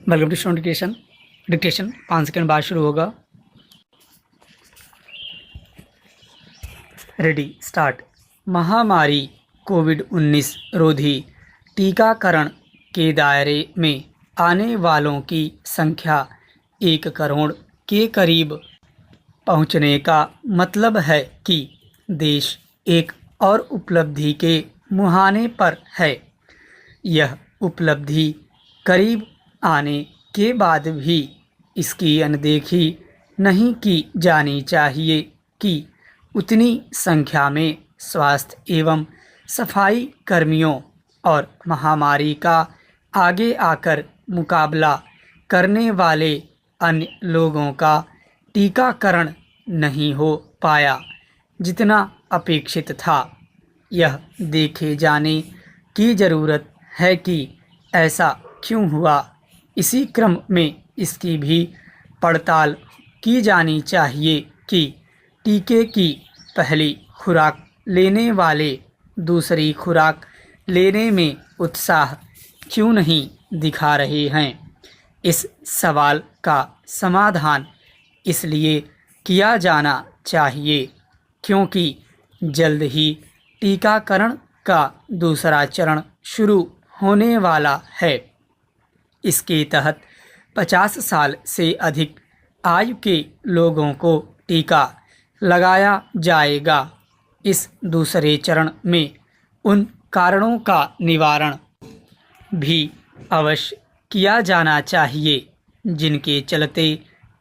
Welcome to student dictation. Dictation 5 second बाद शुरू होगा। Ready start. महामारी कोविड-19 रोधी टीकाकरण के दायरे में आने वालों की संख्या 1 करोड़ के करीब पहुंचने का मतलब है कि देश एक और उपलब्धि के मुहाने पर है। यह उपलब्धि करीब आने के बाद भी इसकी अनदेखी नहीं की जानी चाहिए कि उतनी संख्या में स्वास्थ्य एवं सफाई कर्मियों और महामारी का आगे आकर मुकाबला करने वाले अन्य लोगों का टीकाकरण नहीं हो पाया जितना अपेक्षित था। यह देखे जाने की ज़रूरत है कि ऐसा क्यों हुआ। इसी क्रम में इसकी भी पड़ताल की जानी चाहिए कि टीके की पहली खुराक लेने वाले दूसरी खुराक लेने में उत्साह क्यों नहीं दिखा रहे हैं। इस सवाल का समाधान इसलिए किया जाना चाहिए क्योंकि जल्द ही टीकाकरण का दूसरा चरण शुरू होने वाला है। इसके तहत 50 साल से अधिक आयु के लोगों को टीका लगाया जाएगा। इस दूसरे चरण में उन कारणों का निवारण भी अवश्य किया जाना चाहिए जिनके चलते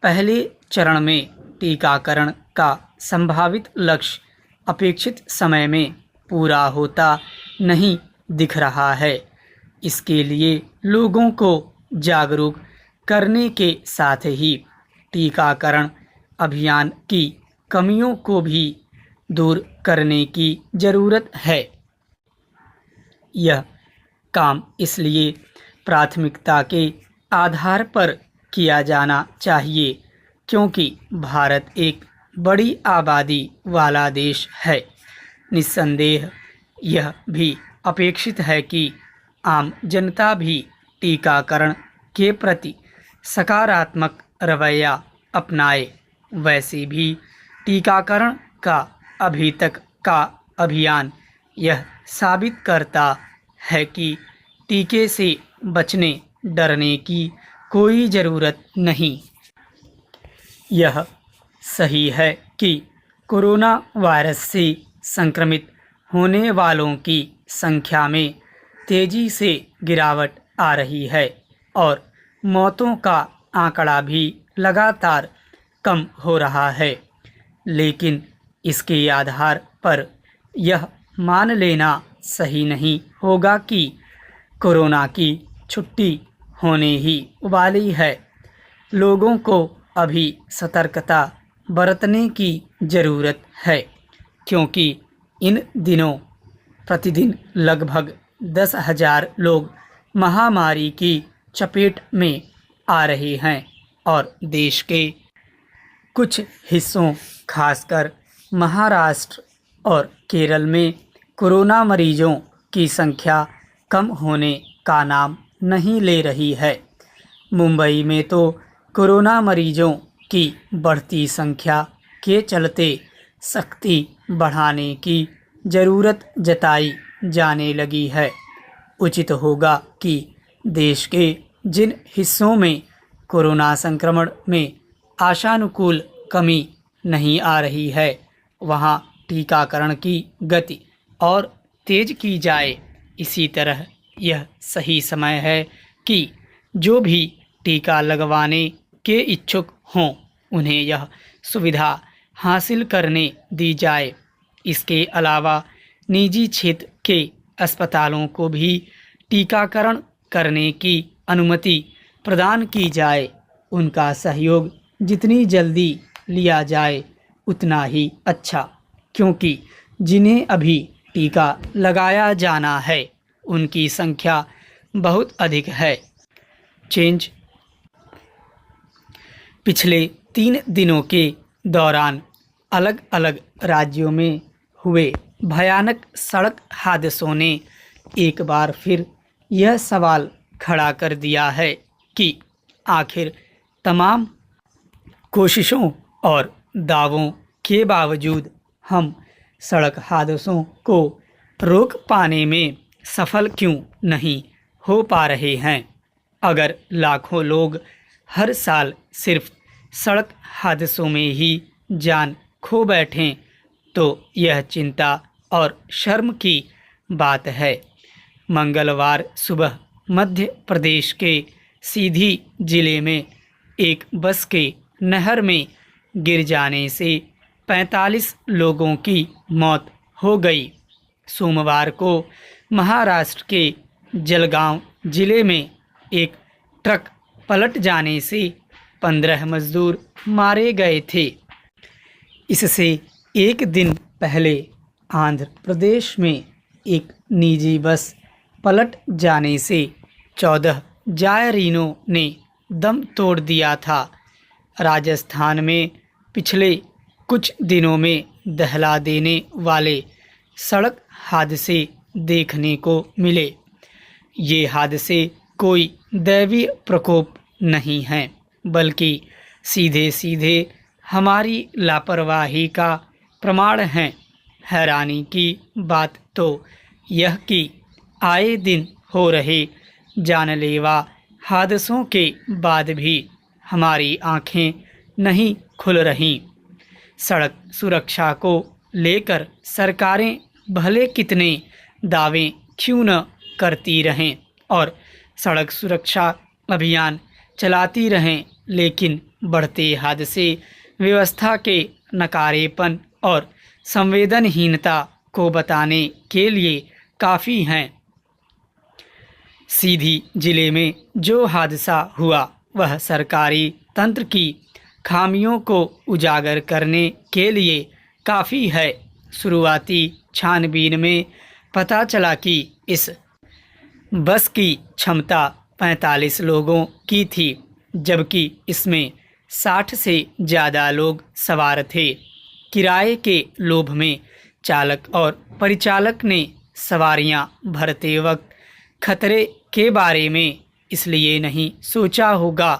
पहले चरण में टीकाकरण का संभावित लक्ष्य अपेक्षित समय में पूरा होता नहीं दिख रहा है। इसके लिए लोगों को जागरूक करने के साथ ही टीकाकरण अभियान की कमियों को भी दूर करने की ज़रूरत है। यह काम इसलिए प्राथमिकता के आधार पर किया जाना चाहिए क्योंकि भारत एक बड़ी आबादी वाला देश है। निस्संदेह यह भी अपेक्षित है कि आम जनता भी टीकाकरण के प्रति सकारात्मक रवैया अपनाए। वैसे भी टीकाकरण का अभी तक का अभियान यह साबित करता है कि टीके से बचने डरने की कोई ज़रूरत नहीं। यह सही है कि कोरोना वायरस से संक्रमित होने वालों की संख्या में तेज़ी से गिरावट आ रही है और मौतों का आंकड़ा भी लगातार कम हो रहा है। लेकिन इसके आधार पर यह मान लेना सही नहीं होगा कि कोरोना की छुट्टी होने ही वाली है। लोगों को अभी सतर्कता बरतने की ज़रूरत है क्योंकि इन दिनों प्रतिदिन लगभग 10,000 लोग महामारी की चपेट में आ रहे हैं और देश के कुछ हिस्सों खासकर महाराष्ट्र और केरल में कोरोना मरीजों की संख्या कम होने का नाम नहीं ले रही है। मुंबई में तो कोरोना मरीजों की बढ़ती संख्या के चलते सख्ती बढ़ाने की ज़रूरत जताई जाने लगी है। उचित होगा कि देश के जिन हिस्सों में कोरोना संक्रमण में आशानुकूल कमी नहीं आ रही है वहां टीकाकरण की गति और तेज की जाए। इसी तरह यह सही समय है कि जो भी टीका लगवाने के इच्छुक हों उन्हें यह सुविधा हासिल करने दी जाए। इसके अलावा निजी क्षेत्र के अस्पतालों को भी टीकाकरण करने की अनुमति प्रदान की जाए। उनका सहयोग जितनी जल्दी लिया जाए उतना ही अच्छा क्योंकि जिन्हें अभी टीका लगाया जाना है उनकी संख्या बहुत अधिक है। चेंज पिछले 3 दिनों के दौरान अलग अलग राज्यों में हुए भयानक सड़क हादसों ने एक बार फिर यह सवाल खड़ा कर दिया है कि आखिर तमाम कोशिशों और दावों के बावजूद हम सड़क हादसों को रोक पाने में सफल क्यों नहीं हो पा रहे हैं? अगर लाखों लोग हर साल सिर्फ सड़क हादसों में ही जान खो बैठें तो यह चिंता और शर्म की बात है। मंगलवार सुबह मध्य प्रदेश के सीधी जिले में एक बस के नहर में गिर जाने से 45 लोगों की मौत हो गई। सोमवार को महाराष्ट्र के जलगांव जिले में एक ट्रक पलट जाने से 15 मजदूर मारे गए थे। इससे एक दिन पहले आंध्र प्रदेश में एक निजी बस पलट जाने से 14 जायरीनों ने दम तोड़ दिया था। राजस्थान में पिछले कुछ दिनों में दहला देने वाले सड़क हादसे देखने को मिले। ये हादसे कोई दैवीय प्रकोप नहीं हैं, बल्कि सीधे सीधे हमारी लापरवाही का प्रमाण हैं। हैरानी की बात तो यह कि आए दिन हो रहे जानलेवा हादसों के बाद भी हमारी आंखें नहीं खुल रहीं। सड़क सुरक्षा को लेकर सरकारें भले कितने दावे क्यों न करती रहें और सड़क सुरक्षा अभियान चलाती रहें, लेकिन बढ़ते हादसे व्यवस्था के नकारेपन और संवेदनहीनता को बताने के लिए काफ़ी हैं। सीधी जिले में जो हादसा हुआ वह सरकारी तंत्र की खामियों को उजागर करने के लिए काफ़ी है। शुरुआती छानबीन में पता चला कि इस बस की क्षमता 45 लोगों की थी, जबकि इसमें 60 से ज़्यादा लोग सवार थे। किराए के लोभ में चालक और परिचालक ने सवारियां भरते वक्त खतरे के बारे में इसलिए नहीं सोचा होगा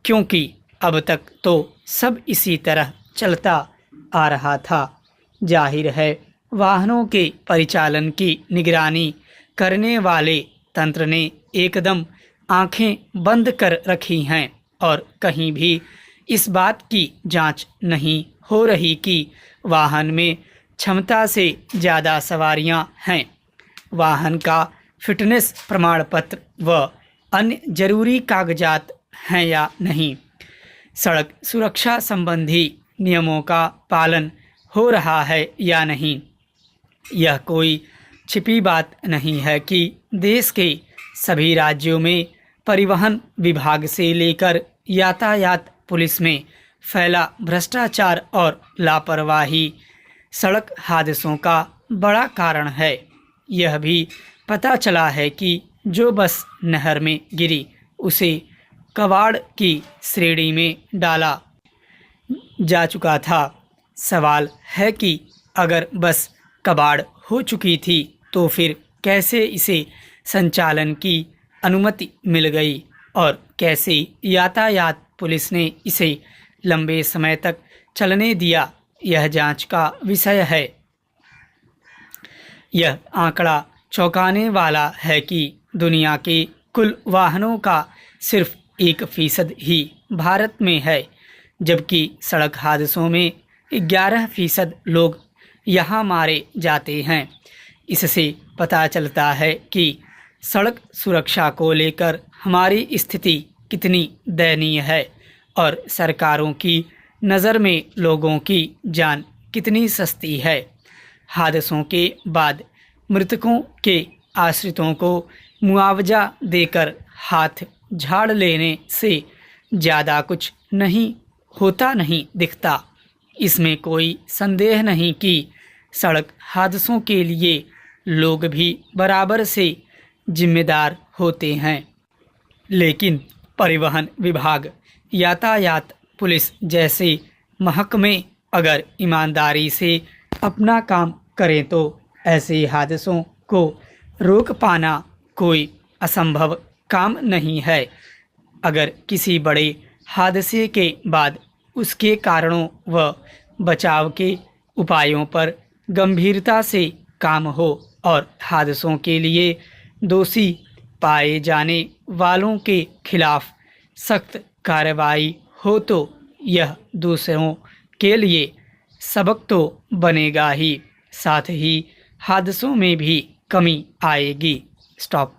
क्योंकि अब तक तो सब इसी तरह चलता आ रहा था। जाहिर है वाहनों के परिचालन की निगरानी करने वाले तंत्र ने एकदम आंखें बंद कर रखी हैं और कहीं भी इस बात की जांच नहीं हो रही कि वाहन में क्षमता से ज़्यादा सवारियां हैं। वाहन का फिटनेस प्रमाण पत्र व अन्य जरूरी कागजात हैं या नहीं, सड़क सुरक्षा संबंधी नियमों का पालन हो रहा है या नहीं। यह कोई छिपी बात नहीं है कि देश के सभी राज्यों में परिवहन विभाग से लेकर यातायात पुलिस में फैला भ्रष्टाचार और लापरवाही सड़क हादसों का बड़ा कारण है। यह भी पता चला है कि जो बस नहर में गिरी उसे कबाड़ की श्रेणी में डाला जा चुका था। सवाल है कि अगर बस कबाड़ हो चुकी थी तो फिर कैसे इसे संचालन की अनुमति मिल गई और कैसे यातायात पुलिस ने इसे लंबे समय तक चलने दिया, यह जांच का विषय है। यह आंकड़ा चौंकाने वाला है कि दुनिया के कुल वाहनों का सिर्फ 1% ही भारत में है, जबकि सड़क हादसों में 11% लोग यहाँ मारे जाते हैं। इससे पता चलता है कि सड़क सुरक्षा को लेकर हमारी स्थिति कितनी दयनीय है और सरकारों की नज़र में लोगों की जान कितनी सस्ती है। हादसों के बाद मृतकों के आश्रितों को मुआवजा देकर हाथ झाड़ लेने से ज़्यादा कुछ नहीं होता नहीं दिखता। इसमें कोई संदेह नहीं कि सड़क हादसों के लिए लोग भी बराबर से जिम्मेदार होते हैं, लेकिन परिवहन विभाग, यातायात पुलिस जैसे महकमे अगर ईमानदारी से अपना काम करें तो ऐसे हादसों को रोक पाना कोई असंभव काम नहीं है। अगर किसी बड़े हादसे के बाद उसके कारणों व बचाव के उपायों पर गंभीरता से काम हो और हादसों के लिए दोषी पाए जाने वालों के खिलाफ सख्त कार्रवाई हो तो यह दूसरों के लिए सबक तो बनेगा ही, साथ ही हादसों में भी कमी आएगी। स्टॉप।